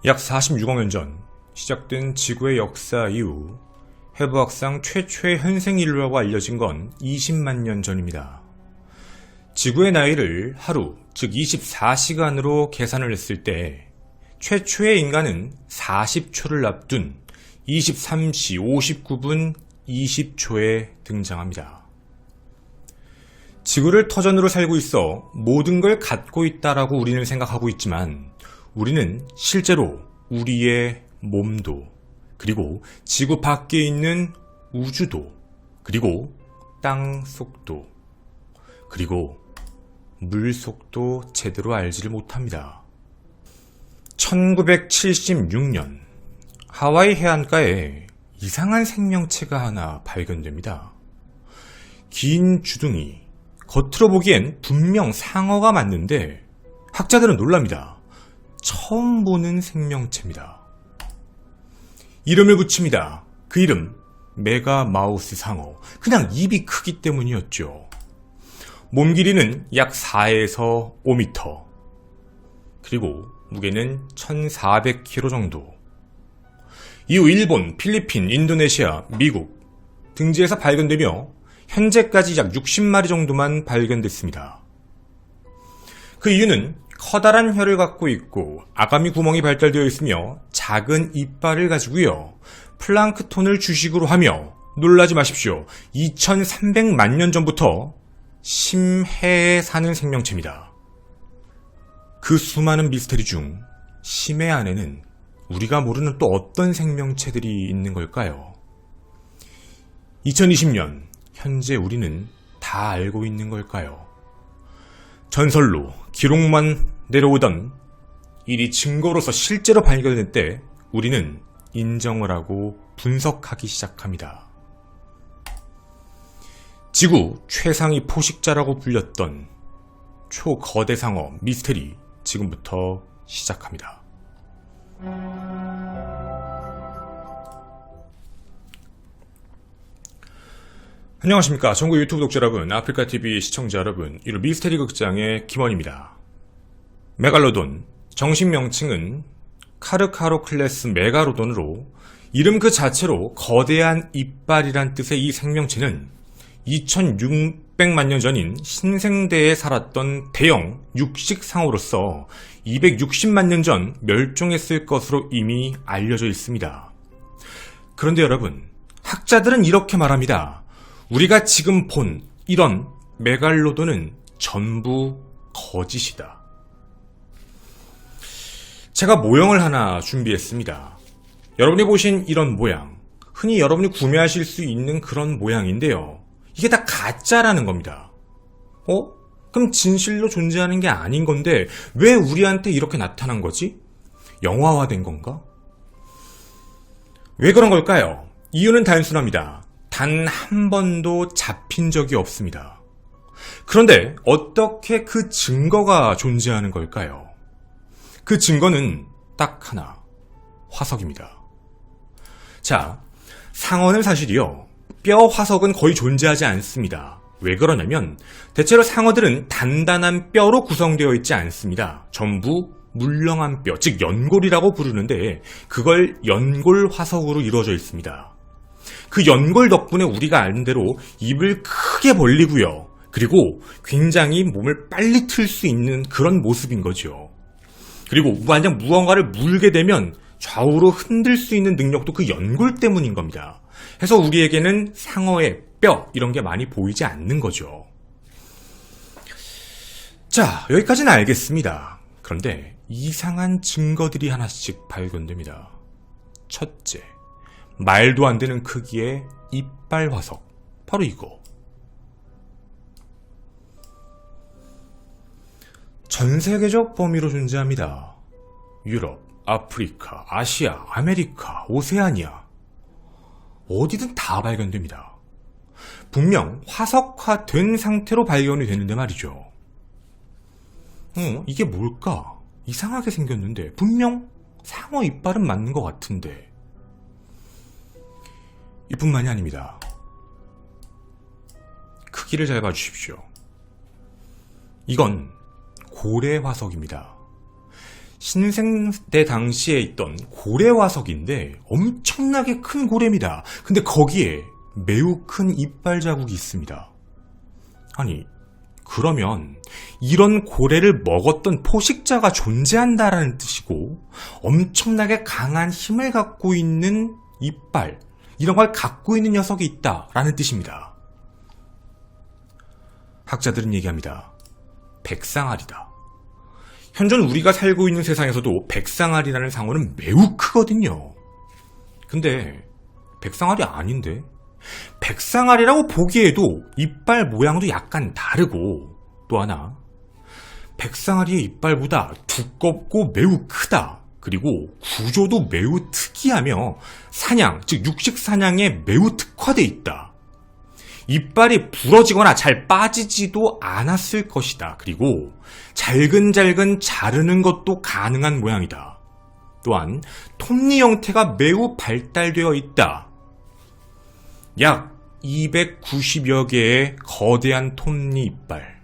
약 46억 년 전 시작된 지구의 역사 이후 해부학상 최초의 현생인류라고 알려진 건 20만 년 전입니다. 지구의 나이를 하루, 즉 24시간으로 계산을 했을 때 최초의 인간은 40초를 앞둔 23시 59분 20초에 등장합니다. 지구를 터전으로 살고 있어 모든 걸 갖고 있다라고 우리는 생각하고 있지만 우리는 실제로 우리의 몸도, 그리고 지구 밖에 있는 우주도, 그리고 땅 속도, 그리고 물 속도 제대로 알지를 못합니다. 1976년 하와이 해안가에 이상한 생명체가 하나 발견됩니다. 긴 주둥이, 겉으로 보기엔 분명 상어가 맞는데 학자들은 놀랍니다. 처음 보는 생명체입니다. 이름을 붙입니다. 그 이름 메가마우스 상어. 그냥 입이 크기 때문이었죠. 몸 길이는 약 4에서 5m, 그리고 무게는 1400kg 정도. 이후 일본, 필리핀, 인도네시아, 미국 등지에서 발견되며 현재까지 약 60마리 정도만 발견됐습니다. 그 이유는 커다란 혀를 갖고 있고 아가미 구멍이 발달되어 있으며 작은 이빨을 가지고요. 플랑크톤을 주식으로 하며, 놀라지 마십시오, 2300만 년 전부터 심해에 사는 생명체입니다. 그 수많은 미스테리 중 심해 안에는 우리가 모르는 또 어떤 생명체들이 있는 걸까요? 2020년 현재 우리는 다 알고 있는 걸까요? 전설로 기록만 내려오던 일이 증거로서 실제로 발견될 때 우리는 인정을 하고 분석하기 시작합니다. 지구 최상위 포식자라고 불렸던 초거대 상어 미스테리 지금부터 시작합니다. 안녕하십니까. 전국 유튜브 독자 여러분, 아프리카TV 시청자 여러분, 이로 미스테리 극장의 김원입니다. 메갈로돈, 정식 명칭은 카르카로클레스 메가로돈으로 이름 그 자체로 거대한 이빨이란 뜻의 이 생명체는 2600만 년 전인 신생대에 살았던 대형 육식상어로서 260만 년 전 멸종했을 것으로 이미 알려져 있습니다. 그런데 여러분, 학자들은 이렇게 말합니다. 우리가 지금 본 이런 메갈로돈은 전부 거짓이다. 제가 모형을 하나 준비했습니다. 여러분이 보신 이런 모양, 흔히 여러분이 구매하실 수 있는 그런 모양인데요. 이게 다 가짜라는 겁니다. 그럼 진실로 존재하는 게 아닌 건데 왜 우리한테 이렇게 나타난 거지? 영화화된 건가? 왜 그런 걸까요? 이유는 단순합니다. 단 한 번도 잡힌 적이 없습니다. 그런데 어떻게 그 증거가 존재하는 걸까요? 그 증거는 딱 하나, 화석입니다. 자, 상어는 사실이요, 뼈 화석은 거의 존재하지 않습니다. 왜 그러냐면 대체로 상어들은 단단한 뼈로 구성되어 있지 않습니다. 전부 물렁한 뼈, 즉 연골이라고 부르는데 그걸 연골 화석으로 이루어져 있습니다. 그 연골 덕분에 우리가 아는 대로 입을 크게 벌리고요, 그리고 굉장히 몸을 빨리 틀 수 있는 그런 모습인 거죠. 그리고 만약 무언가를 물게 되면 좌우로 흔들 수 있는 능력도 그 연골 때문인 겁니다. 해서 우리에게는 상어의 뼈 이런 게 많이 보이지 않는 거죠. 자, 여기까지는 알겠습니다. 그런데 이상한 증거들이 하나씩 발견됩니다. 첫째, 말도 안 되는 크기의 이빨 화석. 바로 이거. 전 세계적 범위로 존재합니다. 유럽, 아프리카, 아시아, 아메리카, 오세아니아, 어디든 다 발견됩니다. 분명 화석화된 상태로 발견이 되는데 말이죠. 이게 뭘까? 이상하게 생겼는데 분명 상어 이빨은 맞는 것 같은데. 이뿐만이 아닙니다. 크기를 잘 봐주십시오. 이건 고래 화석입니다. 신생때 당시에 있던 고래화석인데 엄청나게 큰 고래입니다. 근데 거기에 매우 큰 이빨 자국이 있습니다. 아니, 그러면 이런 고래를 먹었던 포식자가 존재한다라는 뜻이고 엄청나게 강한 힘을 갖고 있는 이빨, 이런 걸 갖고 있는 녀석이 있다라는 뜻입니다. 학자들은 얘기합니다. 백상아리다. 현존 우리가 살고 있는 세상에서도 백상아리라는 상어는 매우 크거든요. 근데 백상아리 아닌데? 백상아리라고 보기에도 이빨 모양도 약간 다르고, 또 하나, 백상아리의 이빨보다 두껍고 매우 크다. 그리고 구조도 매우 특이하며 사냥, 즉 육식 사냥에 매우 특화되어 있다. 이빨이 부러지거나 잘 빠지지도 않았을 것이다. 그리고 잘근잘근 자르는 것도 가능한 모양이다. 또한 톱니 형태가 매우 발달되어 있다. 약 290여 개의 거대한 톱니 이빨,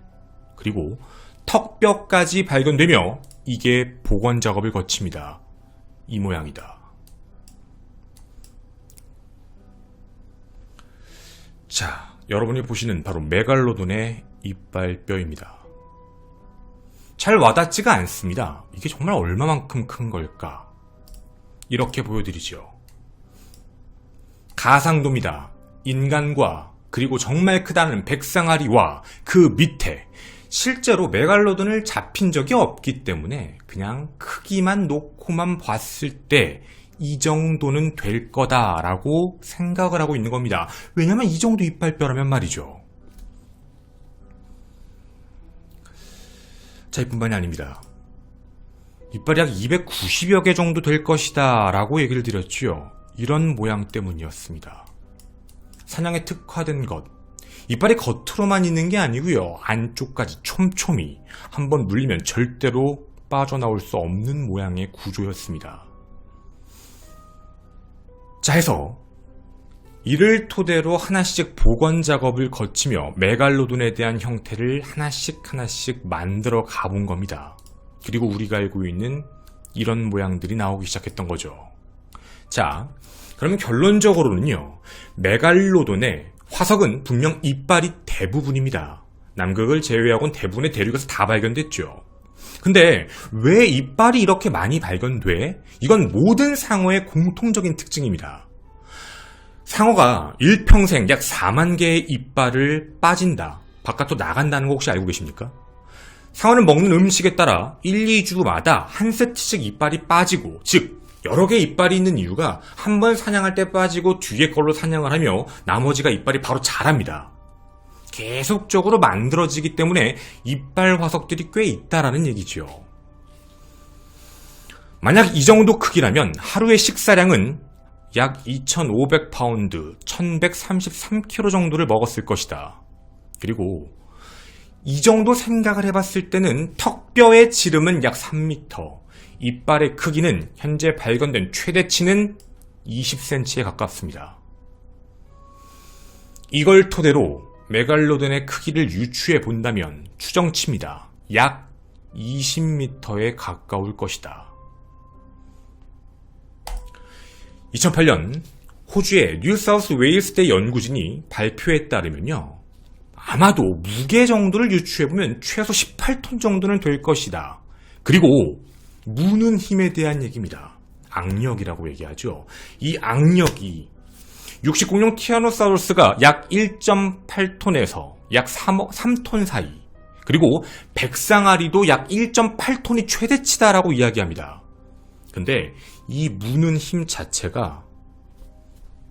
그리고 턱뼈까지 발견되며 이게 복원 작업을 거칩니다. 이 모양이다. 자, 여러분이 보시는 바로 메갈로돈의 이빨뼈입니다. 잘 와닿지가 않습니다. 이게 정말 얼마만큼 큰 걸까? 이렇게 보여드리죠. 가상도입니다. 인간과 그리고 정말 크다는 백상아리와 그 밑에 실제로 메갈로돈을 잡힌 적이 없기 때문에 그냥 크기만 놓고만 봤을 때 이 정도는 될 거다라고 생각을 하고 있는 겁니다. 왜냐면 이 정도 이빨뼈라면 말이죠. 자, 이뿐만이 아닙니다. 이빨이 약 290여 개 정도 될 것이다 라고 얘기를 드렸죠. 이런 모양 때문이었습니다. 사냥에 특화된 것, 이빨이 겉으로만 있는 게 아니고요, 안쪽까지 촘촘히 한번 물리면 절대로 빠져나올 수 없는 모양의 구조였습니다. 자, 해서 이를 토대로 하나씩 복원 작업을 거치며 메갈로돈에 대한 형태를 하나씩 만들어 가본 겁니다. 그리고 우리가 알고 있는 이런 모양들이 나오기 시작했던 거죠. 자, 그러면 결론적으로는요, 메갈로돈의 화석은 분명 이빨이 대부분입니다. 남극을 제외하고는 대부분의 대륙에서 다 발견됐죠. 근데 왜 이빨이 이렇게 많이 발견돼? 이건 모든 상어의 공통적인 특징입니다. 상어가 일평생 약 4만 개의 이빨을 빠진다, 바깥으로 나간다는 거 혹시 알고 계십니까? 상어는 먹는 음식에 따라 1, 2주마다 한 세트씩 이빨이 빠지고, 즉 여러 개의 이빨이 있는 이유가 한 번 사냥할 때 빠지고 뒤에 걸로 사냥을 하며 나머지가 이빨이 바로 자랍니다. 계속적으로 만들어지기 때문에 이빨 화석들이 꽤 있다라는 얘기죠. 만약 이 정도 크기라면 하루의 식사량은 약 2,500파운드, 1,133kg 정도를 먹었을 것이다. 그리고 이 정도 생각을 해봤을 때는 턱뼈의 지름은 약 3m, 이빨의 크기는 현재 발견된 최대치는 20cm에 가깝습니다. 이걸 토대로 메갈로돈의 크기를 유추해 본다면 추정치입니다. 약 20m에 가까울 것이다. 2008년 호주의 뉴사우스 웨일스대 연구진이 발표에 따르면요, 아마도 무게 정도를 유추해보면 최소 18톤 정도는 될 것이다. 그리고 무는 힘에 대한 얘기입니다. 악력이라고 얘기하죠. 이 악력이 육식공룡 티라노사우루스가 약 1.8톤에서 약 3톤 사이, 그리고 백상아리도 약 1.8톤이 최대치다라고 이야기합니다. 근데 이 무는 힘 자체가,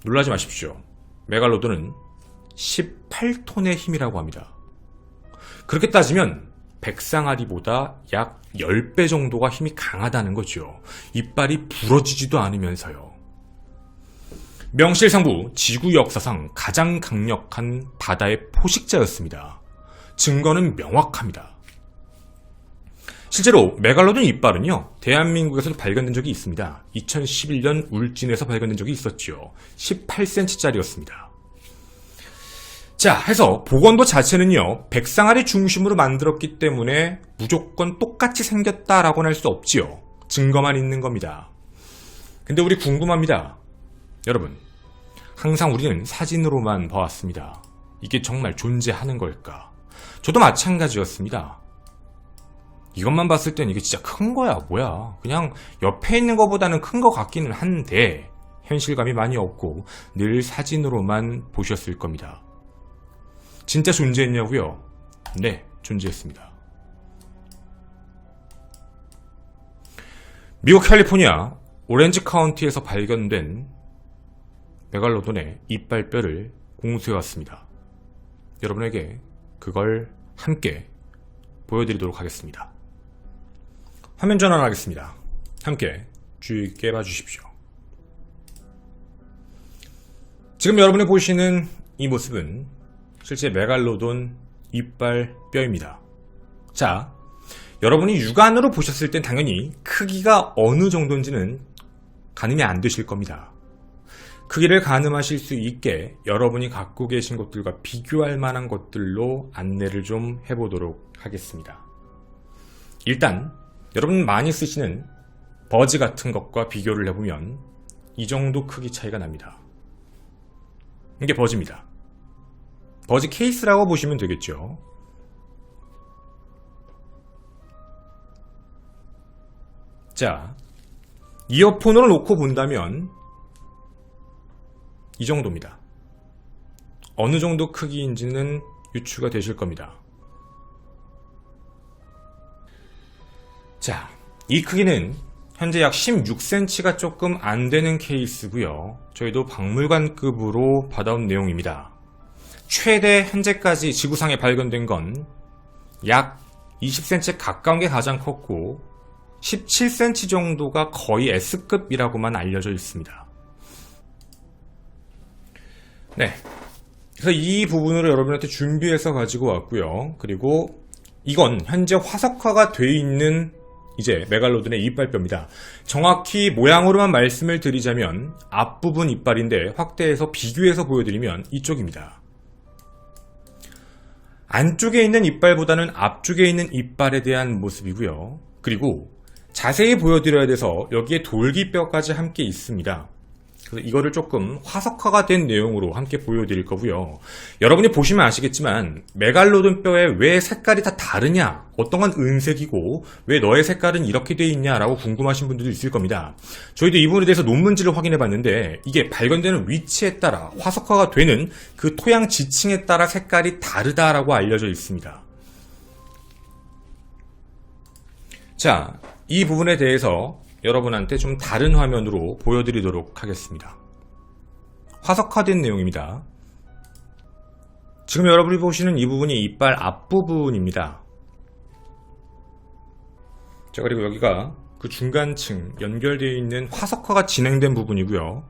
놀라지 마십시오, 메갈로돈은 18톤의 힘이라고 합니다. 그렇게 따지면 백상아리보다 약 10배 정도가 힘이 강하다는 거죠. 이빨이 부러지지도 않으면서요. 명실상부 지구 역사상 가장 강력한 바다의 포식자였습니다. 증거는 명확합니다. 실제로 메갈로돈 이빨은요, 대한민국에서도 발견된 적이 있습니다. 2011년 울진에서 발견된 적이 있었죠. 18cm짜리였습니다. 자, 해서 복원도 자체는요, 백상아리 중심으로 만들었기 때문에 무조건 똑같이 생겼다라고는 할 수 없지요. 증거만 있는 겁니다. 근데 우리 궁금합니다. 여러분, 항상 우리는 사진으로만 봐왔습니다. 이게 정말 존재하는 걸까? 저도 마찬가지였습니다. 이것만 봤을 땐 이게 진짜 큰 거야 뭐야, 그냥 옆에 있는 것보다는 큰 거 같기는 한데 현실감이 많이 없고 늘 사진으로만 보셨을 겁니다. 진짜 존재했냐고요? 네, 존재했습니다. 미국 캘리포니아 오렌지 카운티에서 발견된 메갈로돈의 이빨뼈를 공수해왔습니다. 여러분에게 그걸 함께 보여드리도록 하겠습니다. 화면 전환하겠습니다. 함께 주의 있게 봐주십시오. 지금 여러분이 보시는 이 모습은 실제 메갈로돈 이빨뼈입니다. 자, 여러분이 육안으로 보셨을 땐 당연히 크기가 어느 정도인지는 가늠이 안 되실 겁니다. 크기를 가늠하실 수 있게 여러분이 갖고 계신 것들과 비교할 만한 것들로 안내를 좀 해보도록 하겠습니다. 일단 여러분 많이 쓰시는 버즈 같은 것과 비교를 해보면 이 정도 크기 차이가 납니다. 이게 버즈입니다. 버즈 케이스라고 보시면 되겠죠. 자, 이어폰으로 놓고 본다면 이 정도입니다. 어느 정도 크기인지는 유추가 되실 겁니다. 자, 이 크기는 현재 약 16cm가 조금 안 되는 케이스고요. 저희도 박물관급으로 받아온 내용입니다. 최대 현재까지 지구상에 발견된 건 약 20cm 가까운 게 가장 컸고 17cm 정도가 거의 S급이라고만 알려져 있습니다. 네, 그래서 이 부분을 여러분한테 준비해서 가지고 왔고요. 그리고 이건 현재 화석화가 되어 있는 이제 메갈로돈의 이빨뼈입니다. 정확히 모양으로만 말씀을 드리자면 앞부분 이빨인데 확대해서 비교해서 보여드리면 이쪽입니다. 안쪽에 있는 이빨보다는 앞쪽에 있는 이빨에 대한 모습이고요. 그리고 자세히 보여드려야 돼서 여기에 돌기뼈까지 함께 있습니다. 그래서 이거를 조금 화석화가 된 내용으로 함께 보여드릴 거고요. 여러분이 보시면 아시겠지만 메갈로돈 뼈의 왜 색깔이 다 다르냐, 어떤 건 은색이고 왜 너의 색깔은 이렇게 돼 있냐라고 궁금하신 분들도 있을 겁니다. 저희도 이 부분에 대해서 논문지를 확인해 봤는데 이게 발견되는 위치에 따라 화석화가 되는 그 토양 지층에 따라 색깔이 다르다라고 알려져 있습니다. 자, 이 부분에 대해서 여러분한테 좀 다른 화면으로 보여드리도록 하겠습니다. 화석화된 내용입니다. 지금 여러분이 보시는 이 부분이 이빨 앞부분입니다. 자, 그리고 여기가 그 중간층 연결되어 있는 화석화가 진행된 부분이고요.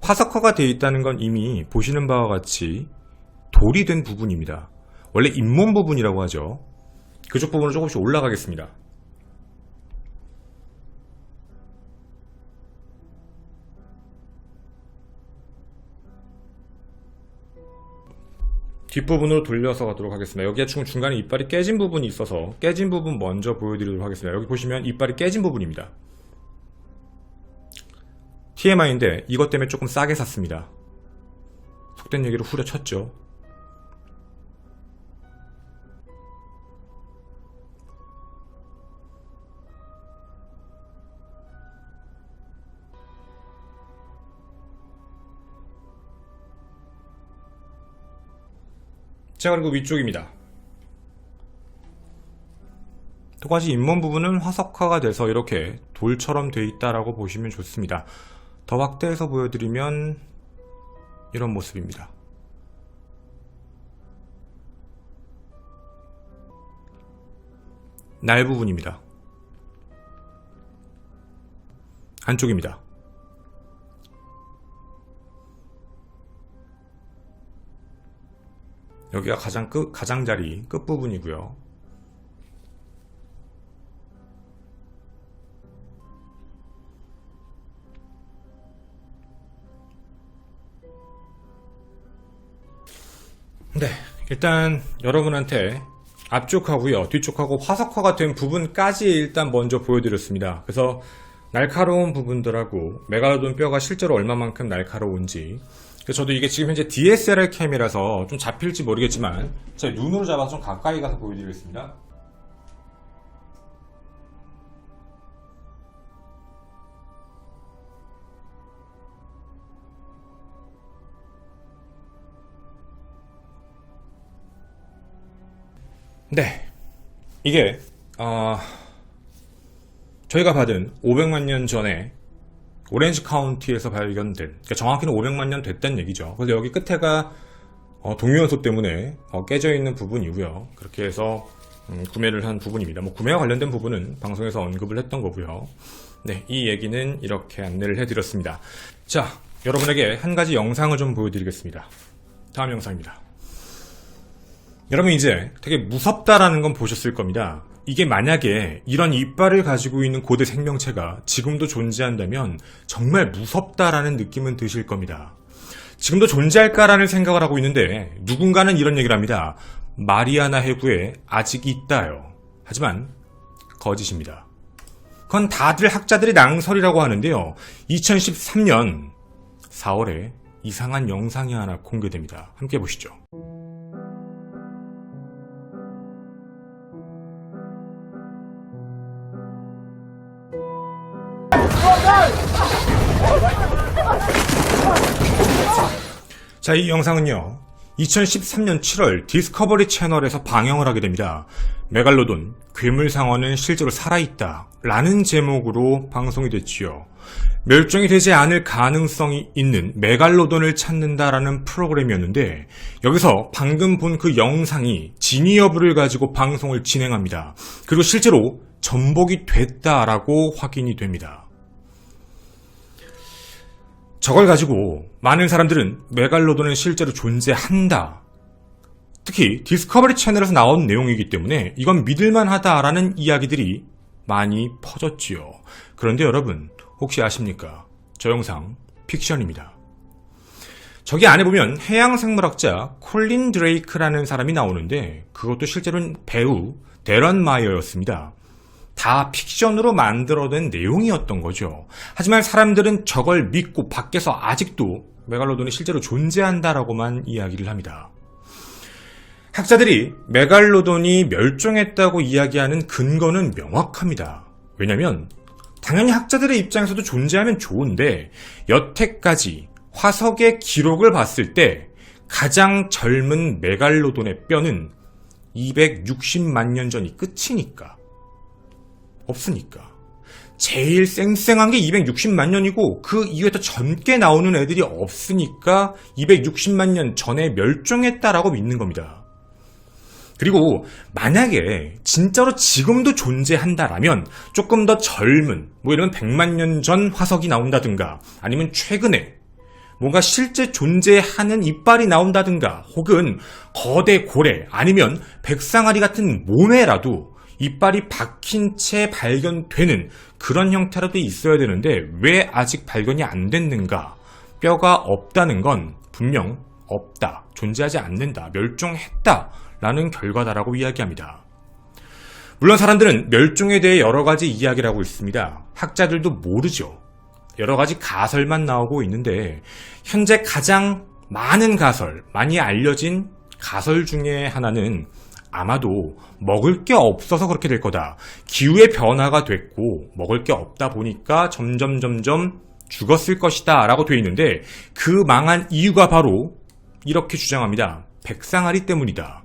화석화가 되어 있다는 건 이미 보시는 바와 같이 돌이 된 부분입니다. 원래 잇몸 부분이라고 하죠. 그쪽 부분으로 조금씩 올라가겠습니다. 뒷부분으로 돌려서 가도록 하겠습니다. 여기에 지금 중간에 이빨이 깨진 부분이 있어서 깨진 부분 먼저 보여드리도록 하겠습니다. 여기 보시면 이빨이 깨진 부분입니다. TMI인데 이것 때문에 조금 싸게 샀습니다. 속된 얘기로 후려쳤죠. 자, 그리고 위쪽입니다. 똑같이 잇몸 부분은 화석화가 돼서 이렇게 돌처럼 되어 있다라고 보시면 좋습니다. 더 확대해서 보여드리면 이런 모습입니다. 날 부분입니다. 안쪽입니다. 여기가 가장자리 끝부분이고요. 네, 일단 여러분한테 앞쪽하고요, 뒤쪽하고 화석화가 된 부분까지 일단 먼저 보여드렸습니다. 그래서 날카로운 부분들하고 메갈로돈 뼈가 실제로 얼마만큼 날카로운지, 저도 이게 지금 현재 DSLR 캠이라서 좀 잡힐지 모르겠지만 제 눈으로 잡아서 좀 가까이 가서 보여드리겠습니다. 네, 이게 저희가 받은 500만 년 전에 오렌지 카운티에서 발견된, 그러니까 정확히는 500만 년 됐다는 얘기죠. 그래서 여기 끝에가 동위원소 때문에 깨져 있는 부분이고요. 그렇게 해서 구매를 한 부분입니다. 뭐 구매와 관련된 부분은 방송에서 언급을 했던 거고요. 네, 이 얘기는 이렇게 안내를 해드렸습니다. 자, 여러분에게 한 가지 영상을 좀 보여드리겠습니다. 다음 영상입니다. 여러분, 이제 되게 무섭다라는 건 보셨을 겁니다. 이게 만약에 이런 이빨을 가지고 있는 고대 생명체가 지금도 존재한다면 정말 무섭다라는 느낌은 드실 겁니다. 지금도 존재할까라는 생각을 하고 있는데 누군가는 이런 얘기를 합니다. 마리아나 해구에 아직 있다요. 하지만 거짓입니다. 그건 다들 학자들이 낭설이라고 하는데요. 2013년 4월에 이상한 영상이 하나 공개됩니다. 함께 보시죠. 자, 이 영상은요, 2013년 7월 디스커버리 채널에서 방영을 하게 됩니다. 메갈로돈, 괴물상어는 실제로 살아있다 라는 제목으로 방송이 됐지요. 멸종이 되지 않을 가능성이 있는 메갈로돈을 찾는다라는 프로그램이었는데, 여기서 방금 본 그 영상이 진위 여부를 가지고 방송을 진행합니다. 그리고 실제로 전복이 됐다라고 확인이 됩니다. 저걸 가지고 많은 사람들은 메갈로돈은 실제로 존재한다, 특히 디스커버리 채널에서 나온 내용이기 때문에 이건 믿을만하다라는 이야기들이 많이 퍼졌지요. 그런데 여러분, 혹시 아십니까? 저 영상 픽션입니다. 저기 안에 보면 해양생물학자 콜린 드레이크라는 사람이 나오는데 그것도 실제로는 배우 데런 마이어였습니다. 다 픽션으로 만들어낸 내용이었던 거죠. 하지만 사람들은 저걸 믿고 밖에서 아직도 메갈로돈이 실제로 존재한다라고만 이야기를 합니다. 학자들이 메갈로돈이 멸종했다고 이야기하는 근거는 명확합니다. 왜냐하면 당연히 학자들의 입장에서도 존재하면 좋은데 여태까지 화석의 기록을 봤을 때 가장 젊은 메갈로돈의 뼈는 260만 년 전이 끝이니까, 없으니까. 제일 쌩쌩한 게 260만 년이고 그 이후에 더 젊게 나오는 애들이 없으니까 260만 년 전에 멸종했다라고 믿는 겁니다. 그리고 만약에 진짜로 지금도 존재한다라면 조금 더 젊은, 뭐 이러면 100만 년 전 화석이 나온다든가, 아니면 최근에 뭔가 실제 존재하는 이빨이 나온다든가, 혹은 거대 고래, 아니면 백상아리 같은 모내라도 이빨이 박힌 채 발견되는 그런 형태라도 있어야 되는데 왜 아직 발견이 안 됐는가? 뼈가 없다는 건 분명 없다, 존재하지 않는다, 멸종했다 라는 결과다라고 이야기합니다. 물론 사람들은 멸종에 대해 여러 가지 이야기를 하고 있습니다. 학자들도 모르죠. 여러 가지 가설만 나오고 있는데 현재 가장 많은 가설, 많이 알려진 가설 중에 하나는 아마도 먹을 게 없어서 그렇게 될 거다. 기후의 변화가 됐고 먹을 게 없다 보니까 점점 죽었을 것이다 라고 되어 있는데 그 망한 이유가 바로 이렇게 주장합니다. 백상아리 때문이다.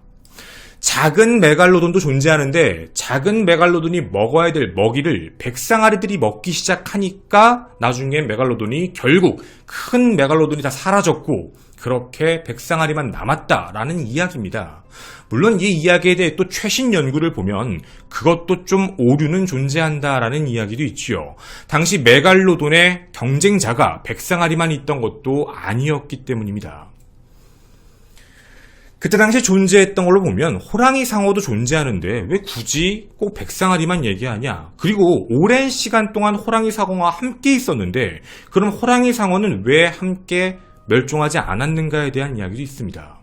작은 메갈로돈도 존재하는데 작은 메갈로돈이 먹어야 될 먹이를 백상아리들이 먹기 시작하니까 나중에 메갈로돈이 결국 큰 메갈로돈이 다 사라졌고 그렇게 백상아리만 남았다라는 이야기입니다. 물론 이 이야기에 대해 또 최신 연구를 보면 그것도 좀 오류는 존재한다라는 이야기도 있지요. 당시 메갈로돈의 경쟁자가 백상아리만 있던 것도 아니었기 때문입니다. 그때 당시에 존재했던 걸로 보면 호랑이 상어도 존재하는데 왜 굳이 꼭 백상아리만 얘기하냐? 그리고 오랜 시간 동안 호랑이 상어와 함께 있었는데 그럼 호랑이 상어는 왜 함께 멸종하지 않았는가에 대한 이야기도 있습니다.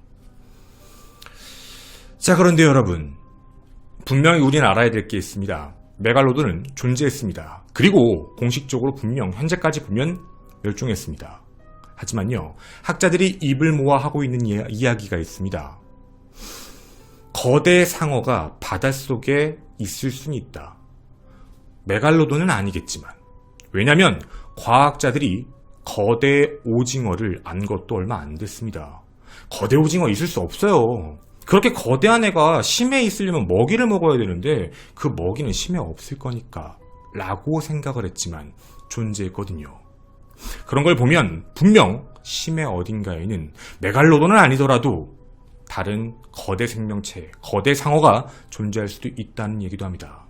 자, 그런데 여러분, 분명히 우리는 알아야 될 게 있습니다. 메갈로돈은 존재했습니다. 그리고 공식적으로 분명 현재까지 보면 멸종했습니다. 하지만요, 학자들이 입을 모아 하고 있는 이야기가 있습니다. 거대 상어가 바닷속에 있을 수는 있다. 메갈로돈은 아니겠지만, 왜냐면 과학자들이 거대 오징어를 안 것도 얼마 안 됐습니다. 거대 오징어 있을 수 없어요. 그렇게 거대한 애가 심해에 있으려면 먹이를 먹어야 되는데 그 먹이는 심해에 없을 거니까 라고 생각을 했지만 존재했거든요. 그런 걸 보면 분명 심해 어딘가에는 메갈로돈은 아니더라도 다른 거대 생명체, 거대 상어가 존재할 수도 있다는 얘기도 합니다.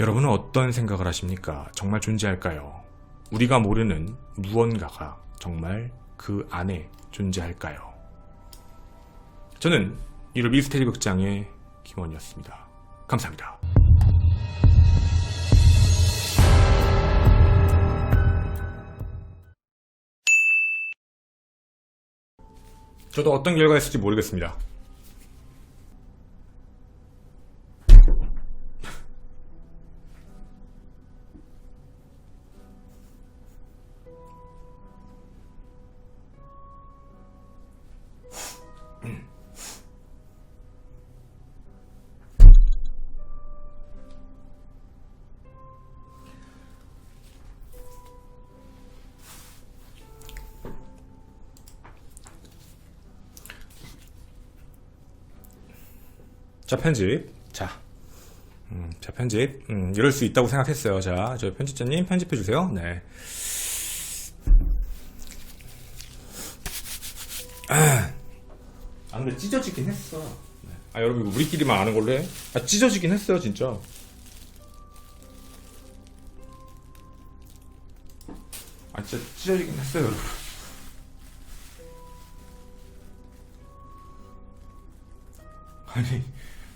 여러분은 어떤 생각을 하십니까? 정말 존재할까요? 우리가 모르는 무언가가 정말 그 안에 존재할까요? 저는 이로 미스테리 극장의 김원이었습니다. 감사합니다. 저도 어떤 결과가 있을지 모르겠습니다. 자, 편집. 자, 편집. 이럴 수 있다고 생각했어요. 자, 저 편집자님 편집해주세요. 네. 근데 찢어지긴 했어. 네. 여러분, 이거 우리끼리만 아는 걸로 해? 찢어지긴 했어요, 진짜. 진짜 찢어지긴 했어요, 여러분.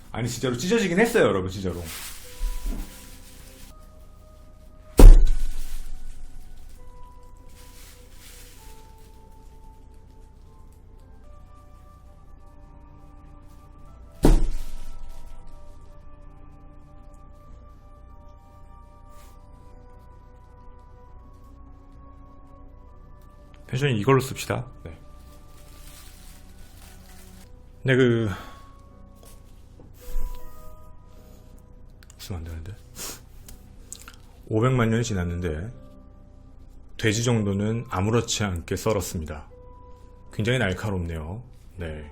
아니 진짜로 찢어지긴 했어요, 여러분. 진짜로. 펜션이 이걸로 씁시다. 네. 네, 쓰면 안 되는데. 500만 년이 지났는데 돼지 정도는 아무렇지 않게 썰었습니다. 굉장히 날카롭네요. 네.